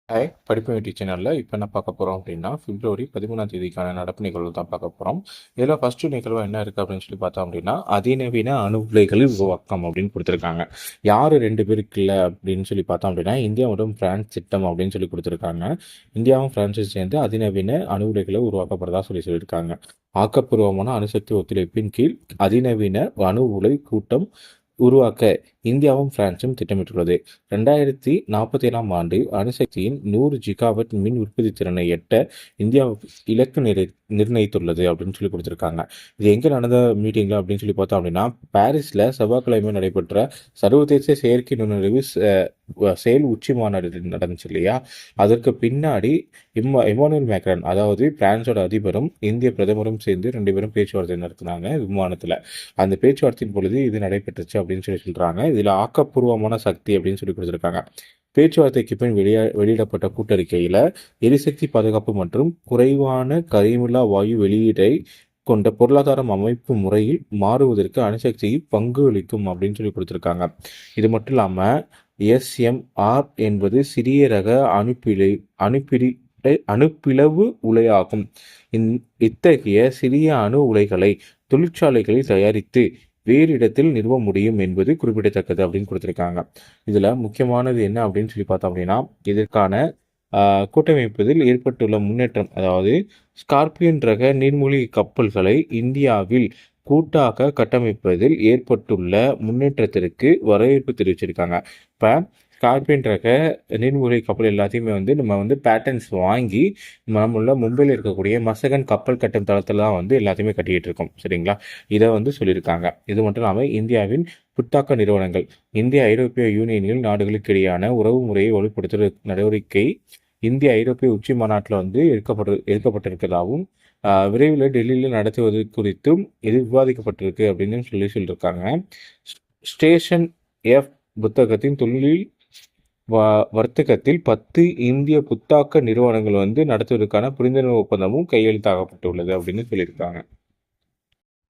Hi! படிப்பு வேட்டி சேனல்ல இப்ப என்ன பார்க்க போறோம் அப்படின்னா, பிப்ரவரி 13ஆம் தேதிக்கான நடப்பு நிகழ்வு தான் பார்க்க போறோம். இதில ஃபர்ஸ்ட்டு நிகழ்வா என்ன இருக்கு அப்படின்னு சொல்லி பார்த்தோம் அப்படின்னா, அதிநவீன அணு உலைகளின் உருவாக்கம் அப்படின்னு குடுத்துருக்காங்க. யாரு 2 பேருக்கு இல்ல அப்படின்னு சொல்லி பார்த்தோம் அப்படின்னா, இந்தியா மற்றும் பிரான்ஸ் திட்டம் அப்படின்னு சொல்லி குடுத்துருக்காங்க. இந்தியாவும் பிரான்ஸும் சேர்ந்து அதிநவீன அணு உலைகள உருவாக்கப்படுறதா சொல்லியிருக்காங்க. ஆக்கப்பூர்வமான அணுசக்தி ஒத்துழைப்பின் கீழ் அதிநவீன அணு உலை கூட்டம் உருவாக்க இந்தியாவும் பிரான்சும் திட்டமிட்டுள்ளது. 2047ஆம் ஆண்டு அணுசக்தியின் 100 ஜிகாவாட் மின் உற்பத்தி திறனை எட்ட இந்தியா இலக்கு நிர்ணயித்துள்ளது அப்படின்னு சொல்லி கொடுத்துருக்காங்க. இது எங்கே நடந்த மீட்டிங்ல அப்படின்னு சொல்லி பார்த்தோம் அப்படின்னா, பாரிஸ்ல செவ்வாய்க்கிழமை நடைபெற்ற சர்வதேச செயற்கை நுண்ணறிவு செயல் உச்சி மாநாடு நடந்துச்சு இல்லையா? அதற்கு பின்னாடி இமானுவேல் மேக்ரான், அதாவது பிரான்ஸோட அதிபரும் இந்திய பிரதமரும் சேர்ந்து 2 பேரும் பேச்சுவார்த்தை நடத்தினாங்க விமானத்துல. அந்த பேச்சுவார்த்தையின் பொழுது இது நடைபெற்றுச்சு அப்படின்னு சொல்லி சொல்றாங்க. இதுல ஆக்கப்பூர்வமான சக்தி அப்படின்னு சொல்லி கொடுத்திருக்காங்க. பேச்சுவார்த்தைக்கு பின் வெளியிடப்பட்ட கூட்டறிக்கையில எரிசக்தி பாதுகாப்பு மற்றும் குறைவான கரிமிலா வாயு வெளியீட்டை கொண்ட பொருளாதார அமைப்பு முறையில் மாறுவதற்கு அணுசக்தி பங்கு அளிக்கும் அப்படின்னு சொல்லி கொடுத்திருக்காங்க. இது மட்டும் இல்லாம எஸ்எம்ஆர் என்பது சிறிய ரக அணுப்பிளவு உலையாகும். இத்தகைய சிறிய அணு உலைகளை தொழிற்சாலைகளில் தயாரித்து வேறு இடத்தில் நிறுவ முடியும் என்பது குறிப்பிடத்தக்கது அப்படின்னு கொடுத்துருக்காங்க. இதில் முக்கியமானது என்ன அப்படின்னு சொல்லி பார்த்தோம் அப்படின்னா, இதற்கான கூட்டமைப்பதில் ஏற்பட்டுள்ள முன்னேற்றம், அதாவது ஸ்கார்பியன் ரக நீர்மூழ்கி கப்பல்களை இந்தியாவில் கூட்டாக கட்டமைப்பதில் ஏற்பட்டுள்ள முன்னேற்றத்திற்கு வரவேற்பு தெரிவிச்சிருக்காங்க. இப்போ ஸ்கார்பியன் ரக நீர்மூழ்கி கப்பல் எல்லாத்தையுமே நம்ம பேட்டர்ன்ஸ் வாங்கி நம்மள மும்பையில் இருக்கக்கூடிய மசகன் கப்பல் கட்டும் தளத்தில் தான் எல்லாத்தையுமே கட்டிக்கிட்டு இருக்கோம். சரிங்களா? இதை சொல்லியிருக்காங்க. இது மட்டும் இல்லாமல் இந்தியாவின் புத்தாக்க நிறுவனங்கள் இந்திய ஐரோப்பிய யூனியனில் நாடுகளுக்கு இடையான உறவு முறையை வலுப்படுத்தும் நடவடிக்கை இந்திய ஐரோப்பிய உச்சி மாநாட்டில் எடுக்கப்பட்டிருக்கிறதாகவும் விரைவில் டெல்லியில் நடத்துவது குறித்தும் இது விவாதிக்கப்பட்டிருக்கு அப்படின்னு சொல்லியிருக்காங்க. ஸ்டேஷன் எஃப் புத்தகத்தின் தொழில் வர்த்தகத்தில் 10 இந்திய புத்தாக்க நிறுவனங்கள் நடத்துவதற்கான புரிந்துணர்வு ஒப்பந்தமும் கையெழுத்தாகப்பட்டுள்ளது அப்படின்னு சொல்லியிருக்காங்க.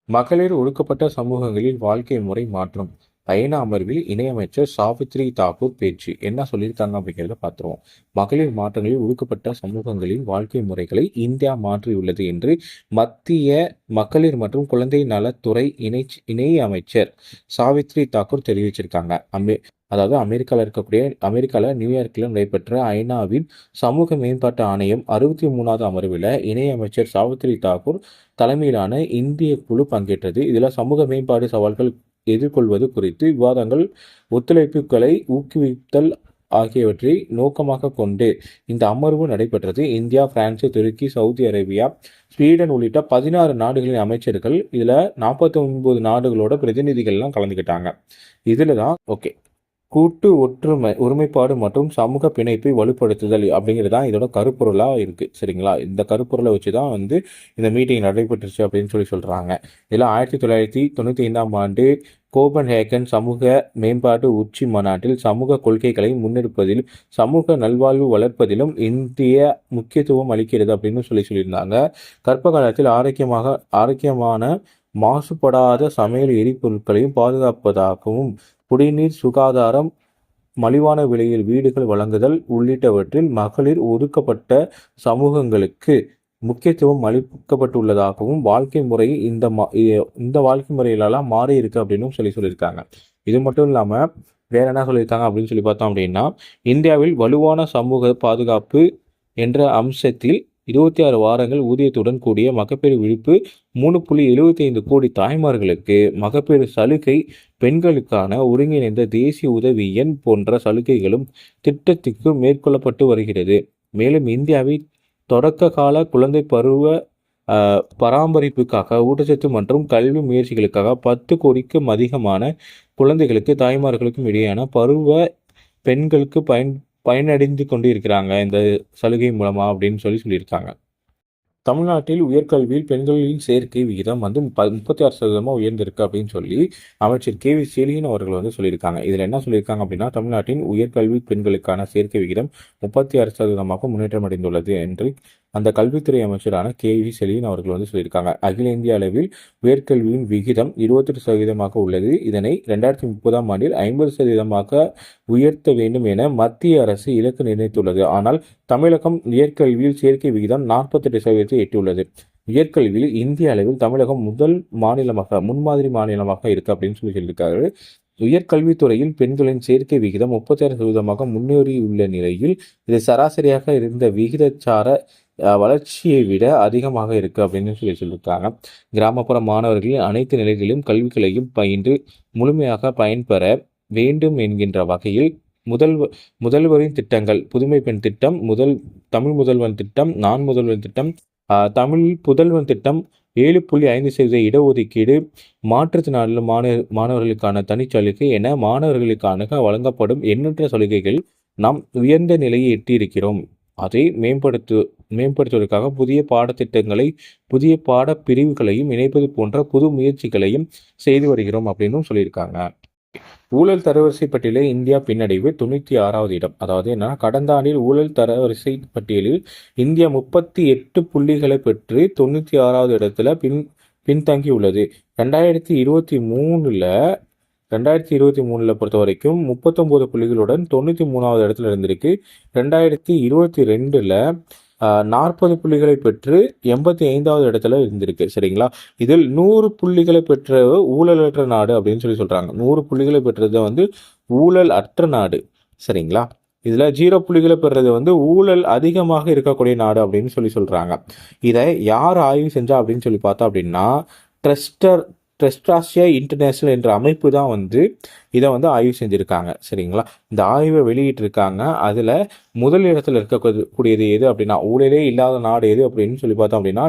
மகளிர் ஒடுக்கப்பட்ட சமூகங்களில் வாழ்க்கை முறை மாற்றம் ஐநா அமர்வில் இணையமைச்சர் சாவித்ரி தாக்கூர் பேச்சு என்ன சொல்லியிருக்காங்க அப்படிங்கிறத பார்த்துருவோம். மகளிர் மாற்றங்களில் ஒடுக்கப்பட்ட சமூகங்களின் வாழ்க்கை முறைகளை இந்தியா மாற்றியுள்ளது என்று மத்திய மகளிர் மற்றும் குழந்தை நலத்துறை இணை அமைச்சர் சாவித்ரி தாக்கூர் தெரிவிச்சிருக்காங்க. அதாவது அமெரிக்காவில் நியூயார்க்கில் நடைபெற்ற ஐநாவின் சமூக மேம்பாட்டு ஆணையம் 63வது அமர்வில் இணையமைச்சர் சாவித்ரி தாக்கூர் தலைமையிலான இந்திய குழு பங்கேற்றது. இதில் சமூக மேம்பாடு சவால்கள் எதிர்கொள்வது குறித்து விவாதங்கள், ஒத்துழைப்புகளை ஊக்குவித்தல் ஆகியவற்றை நோக்கமாக கொண்டு இந்த அமர்வு நடைபெற்றது. இந்தியா, பிரான்ஸ், துருக்கி, சவுதி அரேபியா, ஸ்வீடன் உள்ளிட்ட 16 நாடுகளின் அமைச்சர்கள், இதுல 49 நாடுகளோட பிரதிநிதிகள்லாம் கலந்துக்கிட்டாங்க. இதுல தான் கூட்டு ஒருமைப்பாடு மற்றும் சமூக பிணைப்பை வலுப்படுத்துதல் அப்படிங்கிறது தான் இதோட கருப்பொருளாக இருக்குது. சரிங்களா? இந்த கருப்பொருளை வச்சு தான் இந்த மீட்டிங் நடைபெற்றுச்சு அப்படின்னு சொல்கிறாங்க. இதில் 1995ஆம் ஆண்டு கோபன்ஹேகன் சமூக மேம்பாட்டு உச்சி மாநாட்டில் சமூக கொள்கைகளை முன்னெடுப்பதில் சமூக நல்வாழ்வு வளர்ப்பதிலும் இந்திய முக்கியத்துவம் அளிக்கிறது அப்படின்னு சொல்லியிருந்தாங்க. கர்ப்ப காலத்தில் ஆரோக்கியமான மாசுபடாத சமையல் எரிபொருட்களையும் பாதுகாப்பதாகவும் குடிநீர், சுகாதாரம், மலிவான விலையில் வீடுகள் வழங்குதல் உள்ளிட்டவற்றில் மகளிர் ஒதுக்கப்பட்ட சமூகங்களுக்கு முக்கியத்துவம் அளிக்கப்பட்டுள்ளதாகவும் வாழ்க்கை முறை இந்த வாழ்க்கை முறையிலெல்லாம் மாறி இருக்கு அப்படின்னு சொல்லியிருக்காங்க. இது மட்டும் இல்லாமல் வேற என்ன சொல்லியிருக்காங்க அப்படின்னு சொல்லி பார்த்தோம் அப்படின்னா, இந்தியாவில் வலுவான சமூக பாதுகாப்பு என்ற அம்சத்தில் 26 வாரங்கள் ஊதியத்துடன் கூடிய மகப்பேறு விடுப்பு, 3.75 கோடி தாய்மார்களுக்கு மகப்பேறு சலுகை, பெண்களுக்கான ஒருங்கிணைந்த தேசிய உதவி எண் போன்ற சலுகைகளும் திட்டத்திற்கு மேற்கொள்ளப்பட்டு வருகிறது. மேலும் இந்தியாவில் தொடக்க கால குழந்தை பருவ பராமரிப்புக்காக, ஊட்டச்சத்து மற்றும் கல்வி முயற்சிகளுக்காக 10 கோடிக்கும் அதிகமான குழந்தைகளுக்கு தாய்மார்களுக்கும் இடையேயான பருவ பெண்களுக்கு பயனடைந்து கொண்டு இருக்கிறாங்க இந்த சலுகை மூலமா அப்படின்னு சொல்லியிருக்காங்க. தமிழ்நாட்டில் உயர்கல்வியில் பெண்களின் சேர்க்கை விகிதம் 36% உயர்ந்திருக்கு அப்படின்னு சொல்லி அமைச்சர் கே வி செலியன் அவர்கள் சொல்லியிருக்காங்க. இதில் என்ன சொல்லியிருக்காங்க அப்படின்னா, தமிழ்நாட்டின் உயர்கல்வி பெண்களுக்கான சேர்க்கை விகிதம் 36% முன்னேற்றம் அடைந்துள்ளது என்று அந்த கல்வித்துறை அமைச்சரான கே.வி. செலியன் அவர்கள் வந்து சொல்லியிருக்காங்க. அகில இந்திய அளவில் உயர்கல்வியின் விகிதம் 28% உள்ளது. இதனை 2030ஆம் ஆண்டில் 50% உயர்த்த வேண்டும் என மத்திய அரசு இலக்கு நிர்ணயித்துள்ளது. ஆனால் தமிழகம் உயர்கல்வியில் சேர்க்கை விகிதம் 48% எட்டியுள்ளது. உயர்கல்வியில் இந்திய அளவில் தமிழகம் முன்மாதிரி மாநிலமாக இருக்கு அப்படின்னு சொல்லியிருக்காரு. உயர்கல்வித்துறையில் பெண்களின் சேர்க்கை விகிதம் 36% முன்னேறியுள்ள நிலையில் இது சராசரியாக இருந்த விகிதச்சார வளர்ச்சியை விட அதிகமாக இருக்கு அப்படின்னு சொல்லியிருக்காங்க. கிராமப்புற மாணவர்களின் அனைத்து நிலைகளிலும் கல்விகளையும் பயின்று முழுமையாக பயன்பெற வேண்டும் என்கின்ற வகையில் முதல்வரின் திட்டங்கள் புதுமை பெண் திட்டம், தமிழ் முதல்வன் திட்டம், நான் முதல்வன் திட்டம், தமிழ் புதல்வன் திட்டம், 7.5% இடஒதுக்கீடு, மாற்றுத்திறனாளி மாணவர்களுக்கான தனிச்சலுகை என மாணவர்களுக்கான வழங்கப்படும் எண்ணற்ற சலுகைகள் நாம் உயர்ந்த நிலையை எட்டியிருக்கிறோம். அதை மேம்படுத்துவதற்காக புதிய பாடத்திட்டங்களை, புதிய பாட பிரிவுகளையும் இணைப்பது போன்ற புது முயற்சிகளையும் செய்து வருகிறோம் அப்படின்னு சொல்லியிருக்காங்க. ஊழல் தரவரிசை பட்டியலில் இந்தியா பின்னடைவு 96வது இடம். அதாவது என்னன்னா, கடந்த ஆண்டில் ஊழல் தரவரிசை பட்டியலில் இந்தியா 38 புள்ளிகளை பெற்று 96வது இடத்துல பின்தங்கி உள்ளது. 2023ல பொறுத்த வரைக்கும் 39 புள்ளிகளுடன் 93வது இடத்துல இருந்திருக்கு. 2022ல 40 புள்ளிகளை பெற்று 85வது இடத்துல இருந்திருக்கு. சரிங்களா? இதில் 100 புள்ளிகளை பெற்ற ஊழலற்ற நாடு அப்படின்னு சொல்றாங்க. 100 புள்ளிகளை பெற்றது வந்து ஊழல் அற்ற நாடு. சரிங்களா? இதுல 0 புள்ளிகளை பெறுறது வந்து ஊழல் அதிகமாக இருக்கக்கூடிய நாடு அப்படின்னு சொல்றாங்க. இதை யார் ஆய்வு செஞ்சா அப்படின்னு பார்த்தா அப்படின்னா, ட்ரஸ்டாசியா இன்டர்நேஷனல் என்ற அமைப்பு தான் வந்து இதை வந்து ஆய்வு செஞ்சுருக்காங்க. சரிங்களா? இந்த ஆய்வை வெளியிட்டிருக்காங்க. அதில் முதல் இடத்துல இருக்கக்கூடியது எது அப்படின்னா, ஊழலே இல்லாத நாடு எது அப்படின்னு பார்த்தோம் அப்படின்னா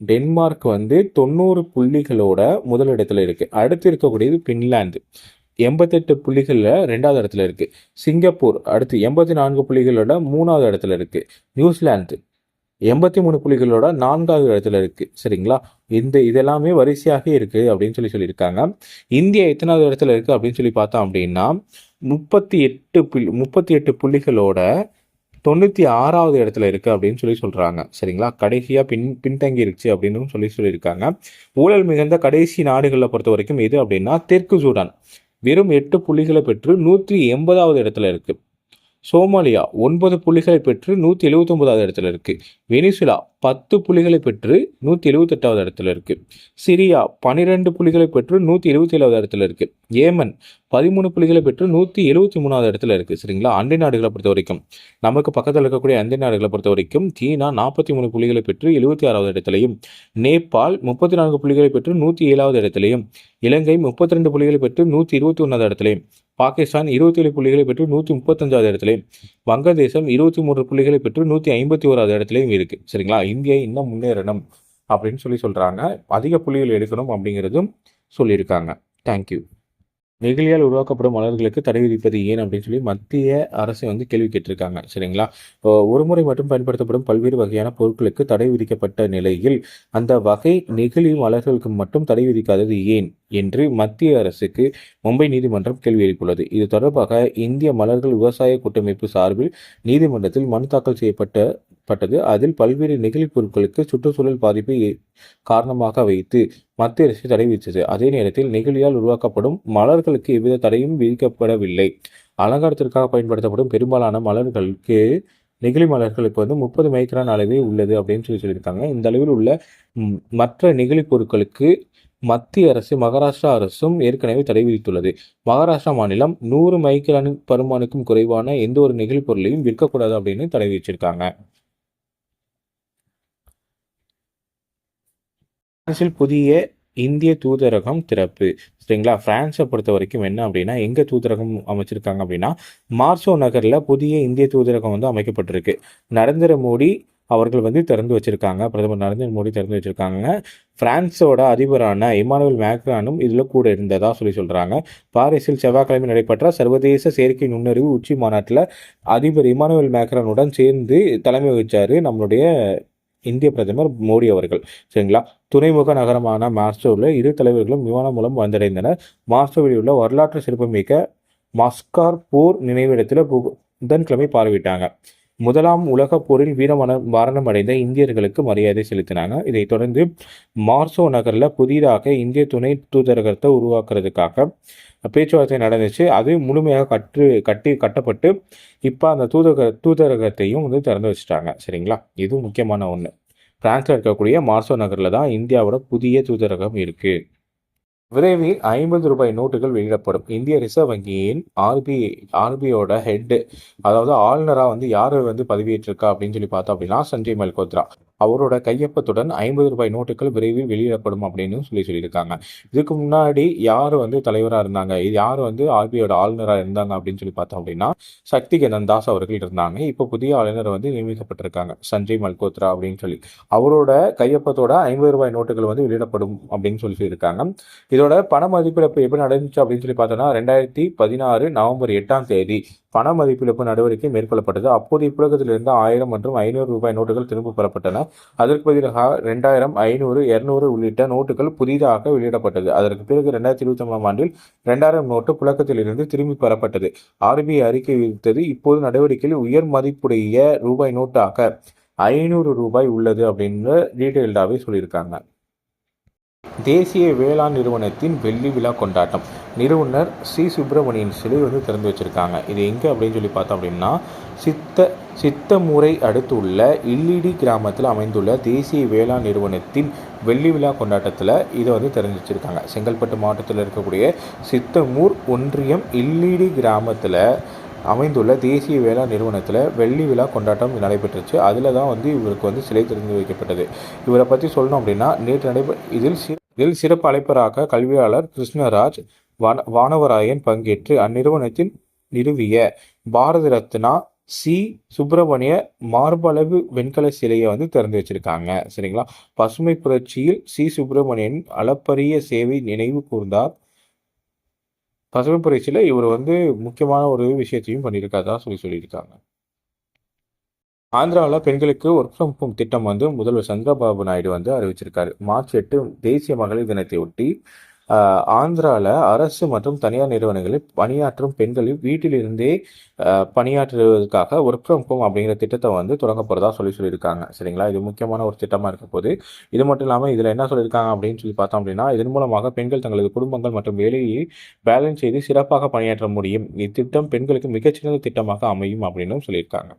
டென்மார்க் வந்து 90 புள்ளிகளோட முதல் இடத்துல இருக்கு. அடுத்து இருக்கக்கூடியது பின்லாந்து 88 புள்ளிகளில் 2வது இடத்துல இருக்கு. சிங்கப்பூர் அடுத்து 84 புள்ளிகளோட 3வது இடத்துல இருக்கு. நியூசிலாந்து 83 புள்ளிகளோட 4வது இடத்துல இருக்கு. சரிங்களா? இதெல்லாமே வரிசையாக இருக்கு அப்படின்னு சொல்லியிருக்காங்க. இந்தியா எத்தனாவது இடத்துல இருக்கு அப்படின்னு பார்த்தோம் அப்படின்னா 38 புள்ளிகளோட 96வது இடத்துல இருக்கு அப்படின்னு சொல்றாங்க. சரிங்களா? கடைசியா பின்தங்கி இருச்சு அப்படின்னு சொல்லியிருக்காங்க. ஊழல் மிகுந்த கடைசி நாடுகளை பொறுத்த வரைக்கும் எது அப்படின்னா தெற்கு சூடான் வெறும் 8 புள்ளிகளை பெற்று 180வது இடத்துல இருக்கு. சோமாலியா 9 புள்ளிகளை பெற்று 179வது இடத்துல இருக்கு. வெனிசுலா 10 புள்ளிகளை பெற்று 178வது இடத்துல இருக்கு. சிரியா 12 புள்ளிகளை பெற்று 177வது இடத்துல இருக்கு. ஏமன் 13 புள்ளிகளை பெற்று 173வது இடத்துல இருக்கு. சரிங்களா? அண்டை நாடுகளை பொறுத்த வரைக்கும், நமக்கு பக்கத்தில் இருக்கக்கூடிய அண்டை நாடுகளை பொறுத்த வரைக்கும் சீனா 43 புள்ளிகளை பெற்று 76வது இடத்துலையும், நேபாள் 34 புள்ளிகளை பெற்று 107வது இடத்துலையும், இலங்கை 32 புள்ளிகளை பெற்று 121வது இடத்துலையும், பாகிஸ்தான் 27 புள்ளிகளை பெற்று 135வது இடத்துலையும், வங்கதேசம் 23 புள்ளிகளை பெற்று 151வது இடத்துலையும் இருக்கு. சரிங்களா? இந்தியா இன்னும் முன்னேறணும் அப்படின்னு சொல்றாங்க. அதிக புள்ளிகள் எடுக்கணும் அப்படிங்கிறதும் சொல்லியிருக்காங்க. தேங்க்யூ. நெகிழியால் உருவாக்கப்படும் மலர்களுக்கு தடை விதிப்பது ஏன் அப்படின்னு மத்திய அரசு வந்து கேள்வி கேட்டிருக்காங்க. சரிங்களா? ஒரு முறை மட்டும் பயன்படுத்தப்படும் பல்வேறு வகையான பொருட்களுக்கு தடை விதிக்கப்பட்ட நிலையில் அந்த வகை நெகிழி மலர்களுக்கு மட்டும் தடை விதிக்காதது ஏன் என்று மத்திய அரசுக்கு மும்பை நீதிமன்றம் கேள்வி எழுப்பியுள்ளது. இது தொடர்பாக இந்திய மலர்கள் விவசாய கூட்டமைப்பு சார்பில் நீதிமன்றத்தில் மனு தாக்கல் செய்யப்பட்டது. அதில் பல்வேறு நெகிழி பொருட்களுக்கு சுற்றுச்சூழல் பாதிப்பை காரணமாக வைத்து மத்திய அரசு தடை விதித்தது. அதே நேரத்தில் நெகிழியால் உருவாக்கப்படும் மலர்களுக்கு எவ்வித தடையும் விதிக்கப்படவில்லை. அலங்காரத்திற்காக பயன்படுத்தப்படும் பெரும்பாலான மலர்களுக்கு நெகிழி மலர்களுக்கு வந்து 30 மைக்ரான் அளவே உள்ளது அப்படின்னு சொல்லியிருக்காங்க. இந்த அளவில் உள்ள மற்ற நெகிழி பொருட்களுக்கு மத்திய அரசு மகாராஷ்டிரா அரசும் ஏற்கனவே தடை விதித்துள்ளது. மகாராஷ்டிரா மாநிலம் 100 மைக்ரான் பருமானுக்கும் குறைவான எந்த ஒரு நெகிழி பொருளையும் விற்கக்கூடாது அப்படின்னு தடை விதிச்சிருக்காங்க. பிரான்சில் புதிய இந்திய தூதரகம் திறப்பு. சரிங்களா? பிரான்ஸை பொறுத்த வரைக்கும் என்ன அப்படின்னா, எங்க தூதரகம் அமைச்சிருக்காங்க அப்படின்னா மார்சோ நகர்ல புதிய இந்திய தூதரகம் வந்து அமைக்கப்பட்டிருக்கு. நரேந்திர மோடி அவர்கள் வந்து திறந்து வச்சிருக்காங்க. பிரதமர் நரேந்திர மோடி திறந்து வச்சிருக்காங்க. பிரான்ஸோட அதிபரான இமானுவேல் மேக்ரானும் இதுல கூட இருந்ததா சொல்றாங்க. பாரிஸில் செவ்வாய்க்கிழமை நடைபெற்ற சர்வதேச செயற்கை நுண்ணறிவு உச்சி மாநாட்டில் அதிபர் இமானுவேல் மேக்ரானுடன் சேர்ந்து தலைமை வகிச்சாரு நம்மளுடைய இந்திய பிரதமர் மோடி அவர்கள். சரிங்களா? துறைமுக நகரமான மாஸ்கோவில் இரு தலைவர்களும் விமானம் மூலம் வந்தடைந்தனர். மாஸ்கோவில் உள்ள வரலாற்று சிறப்புமிக்க மாஸ்கார் போர் நினைவிடத்தில் புதன்கிழமை பார்வையிட்டாங்க. முதலாம் உலகப் போரில் மரணம் அடைந்த இந்தியர்களுக்கு மரியாதை செலுத்தினாங்க. இதைத் தொடர்ந்து மார்சோ நகரில் புதிதாக இந்திய துணை தூதரகத்தை உருவாக்குறதுக்காக பேச்சுவார்த்தை நடந்துச்சு. அது முழுமையாக கட்டப்பட்டு இப்போ அந்த தூதரகத்தையும் வந்து திறந்து வச்சுட்டாங்க. சரிங்களா, இது முக்கியமான ஒன்று. பிரான்ஸில் இருக்கக்கூடிய மார்சோ நகரில் தான் இந்தியாவோட புதிய தூதரகம் இருக்குது. விரைவில் 50 ரூபாய் நோட்டுகள் வெளியிடப்படும். இந்திய ரிசர்வ் வங்கியின் ஆர்பிஐயோட ஹெட், அதாவது ஆளுநராக வந்து யார் வந்து பதவியேற்றிருக்கா அப்படின்னு சொல்லி பார்த்தோம் அப்படின்னா சஞ்சய் மல்கோத்ரா. அவரோட கையொப்பத்துடன் 50 ரூபாய் நோட்டுகள் விரைவில் வெளியிடப்படும் அப்படின்னு சொல்லியிருக்காங்க. இதுக்கு முன்னாடி யார் வந்து தலைவராக இருந்தாங்க, இது யார் வந்து ஆர்பிஐயோட ஆளுநராக இருந்தாங்க அப்படின்னு சொல்லி பார்த்தோம் அப்படின்னா சக்திகந்தன் தாஸ் அவர்கள் இருந்தாங்க. இப்போ புதிய ஆளுநர் வந்து நியமிக்கப்பட்டிருக்காங்க, சஞ்சய் மல்கோத்ரா அப்படின்னு சொல்லி. அவரோட கையொப்பத்தோட 50 ரூபாய் நோட்டுகள் வந்து வெளியிடப்படும் அப்படின்னு சொல்லியிருக்காங்க. இதோட பண மதிப்பிழப்பு எப்படி நடந்துச்சு அப்படின்னு சொல்லி பார்த்தோன்னா 2016 நவம்பர் 8ஆம் தேதி பண மதிப்பிழப்பு நடவடிக்கை மேற்கொள்ளப்பட்டது. அப்போது இப்புழக்கத்திலிருந்து 1000 மற்றும் 500 ரூபாய் நோட்டுகள் திரும்ப பெறப்பட்டன. அதற்கு பதிலாக 2000, 500, 200 உள்ளிட்ட நோட்டுகள் புதிதாக வெளியிடப்பட்டது. அதற்கு பிறகு 2023ஆம் ஆண்டில் 2000 நோட்டு புழக்கத்திலிருந்து திரும்பி பெறப்பட்டது. ஆர்பிஐ அறிக்கை விதித்தது. இப்போது நடவடிக்கையில் உயர் மதிப்புடைய ரூபாய் நோட்டாக 500 ரூபாய் உள்ளது அப்படின்னு டீட்டெயில்டாகவே சொல்லியிருக்காங்க. தேசிய வேளாண் நிறுவனத்தின் வெள்ளி விழா கொண்டாட்டம். நிறுவனர் சி சுப்பிரமணியன் சிலை வந்து திறந்து வச்சுருக்காங்க. இது எங்கே அப்படின்னு சொல்லி பார்த்தோம் அப்படின்னா சித்தமுறை அடுத்து உள்ள இல்லிடி கிராமத்தில் அமைந்துள்ள தேசிய வேளாண் நிறுவனத்தின் வெள்ளி விழா கொண்டாட்டத்தில் இதை வந்து திறந்து வச்சுருக்காங்க. செங்கல்பட்டு மாவட்டத்தில் இருக்கக்கூடிய சித்தமூர் ஒன்றியம் இல்லிடி கிராமத்தில் அமைந்துள்ள தேசிய வேளாண் நிறுவனத்தில் வெள்ளி விழா கொண்டாட்டம் நடைபெற்றுச்சு. அதில் தான் வந்து இவருக்கு வந்து சிலை திறந்து வைக்கப்பட்டது. இவரை பற்றி சொல்லணும் அப்படின்னா நேற்று இதில் சிறப்பு அழைப்பராக கல்வியாளர் கிருஷ்ணராஜ் வானவராயன் பங்கேற்று அந்நிறுவனத்தின் நிறுவிய பாரத ரத்னா சி சுப்பிரமணிய மார்பளவு வெண்கல சிலையை வந்து திறந்து வச்சிருக்காங்க. சரிங்களா, பசுமை புரட்சியில் சி சுப்பிரமணியன் அளப்பரிய சேவை நினைவு கூர்ந்தார். பசுமை புரட்சியில் இவர் வந்து முக்கியமான ஒரு விஷயத்தையும் பண்ணியிருக்காதா சொல்லியிருக்காங்க. ஆந்திராவில் பெண்களுக்கு ஒர்க் ஃப்ரம் ஹோம் திட்டம் வந்து முதல்வர் சந்திரபாபு நாயுடு வந்து அறிவிச்சிருக்காரு. மார்ச் 8 தேசிய மகளிர் தினத்தை ஒட்டி ஆந்திராவில் அரசு மற்றும் தனியார் நிறுவனங்களில் பணியாற்றும் பெண்களில் வீட்டிலிருந்தே பணியாற்றுவதற்காக ஒர்க் ஃப்ரம் ஹோம் அப்படிங்கிற திட்டத்தை வந்து தொடங்க போகிறதா சொல்லியிருக்காங்க. சரிங்களா, இது முக்கியமான ஒரு திட்டமாக இருக்க போது. இது மட்டும் இல்லாமல் இதில் என்ன சொல்லியிருக்காங்க அப்படின்னு சொல்லி பார்த்தோம் அப்படின்னா இதன் மூலமாக பெண்கள் தங்களது குடும்பங்கள் மற்றும் வேலையை பேலன்ஸ் செய்து சிறப்பாக பணியாற்ற முடியும். இத்திட்டம் பெண்களுக்கு மிகச்சிறந்த திட்டமாக அமையும் அப்படின்னு சொல்லியிருக்காங்க.